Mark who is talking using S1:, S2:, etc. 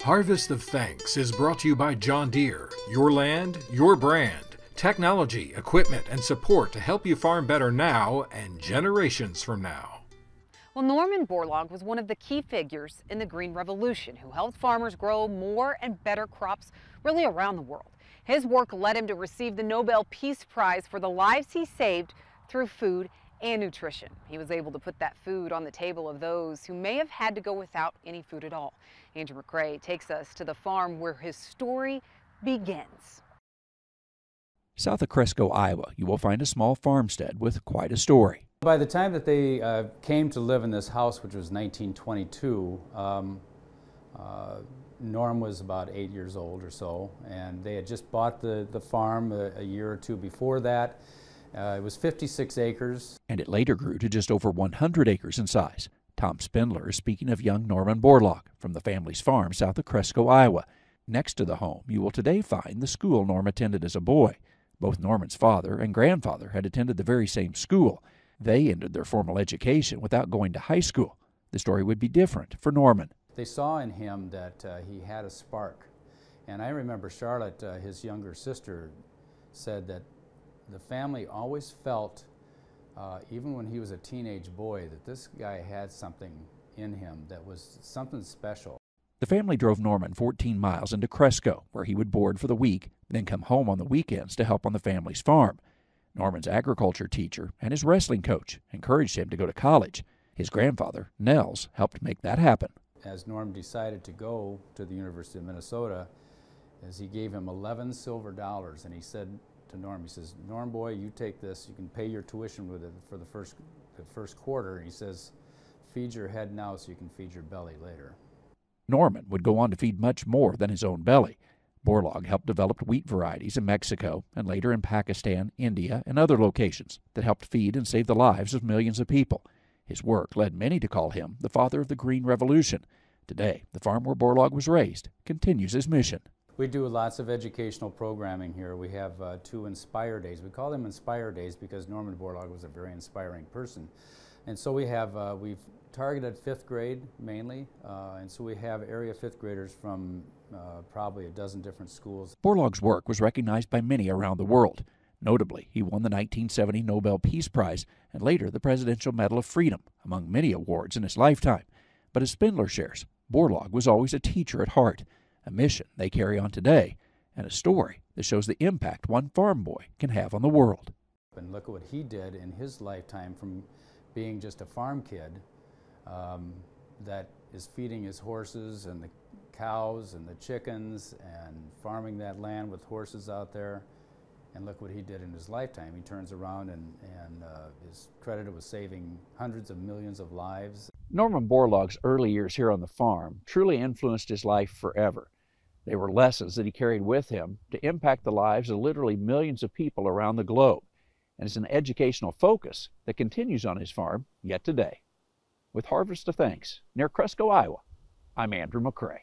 S1: Harvest of Thanks is brought to you by John Deere, your land, your brand. Technology, equipment, and support to help you farm better now and generations from now.
S2: Well, Norman Borlaug was one of the key figures in the Green Revolution who helped farmers grow more and better crops really around the world. His work led him to receive the Nobel Peace Prize for the lives he saved through food and nutrition. He was able to put that food on the table of those who may have had to go without any food at all. Andrew McCrae takes us to the farm where his story begins.
S3: South of Cresco, Iowa, you will find a small farmstead with quite a story.
S4: By the time that they came to live in this house, which was 1922, Norm was about 8 years old or so, and they had just bought the farm a year or two before that. It was 56 acres.
S3: And it later grew to just over 100 acres in size. Tom Spindler is speaking of young Norman Borlaug from the family's farm south of Cresco, Iowa. Next to the home, you will today find the school Norm attended as a boy. Both Norman's father and grandfather had attended the very same school. They ended their formal education without going to high school. The story would be different for Norman.
S4: They saw in him that he had a spark. And I remember Charlotte, his younger sister, said that the family always felt, even when he was a teenage boy, that this guy had something in him that was something special.
S3: The family drove Norman 14 miles into Cresco, where he would board for the week, then come home on the weekends to help on the family's farm. Norman's agriculture teacher and his wrestling coach encouraged him to go to college. His grandfather, Nels, helped make that happen.
S4: As Norm decided to go to the University of Minnesota, as he gave him 11 silver dollars, and he said to Norm, he says, "Norm boy, you take this, you can pay your tuition with it for the first quarter." And he says, "Feed your head now so you can feed your belly later."
S3: Norman would go on to feed much more than his own belly. Borlaug helped develop wheat varieties in Mexico and later in Pakistan, India, and other locations that helped feed and save the lives of millions of people. His work led many to call him the father of the Green Revolution. Today, the farm where Borlaug was raised continues his mission.
S4: We do lots of educational programming here. We have 2 Inspire Days. We call them Inspire Days because Norman Borlaug was a very inspiring person. And so we have, we've targeted 5th grade mainly, and so we have area 5th graders from probably a dozen different schools.
S3: Borlaug's work was recognized by many around the world. Notably, he won the 1970 Nobel Peace Prize and later the Presidential Medal of Freedom, among many awards in his lifetime. But as Spindler shares, Borlaug was always a teacher at heart, a mission they carry on today, and a story that shows the impact one farm boy can have on the world.
S4: And look at what he did in his lifetime from being just a farm kid that is feeding his horses and the cows and the chickens and farming that land with horses out there. And look what he did in his lifetime. He turns around and is credited with saving hundreds of millions of lives.
S3: Norman Borlaug's early years here on the farm truly influenced his life forever. They were lessons that he carried with him to impact the lives of literally millions of people around the globe. And it's an educational focus that continues on his farm yet today. With Harvest of Thanks near Cresco, Iowa, I'm Andrew McCrae.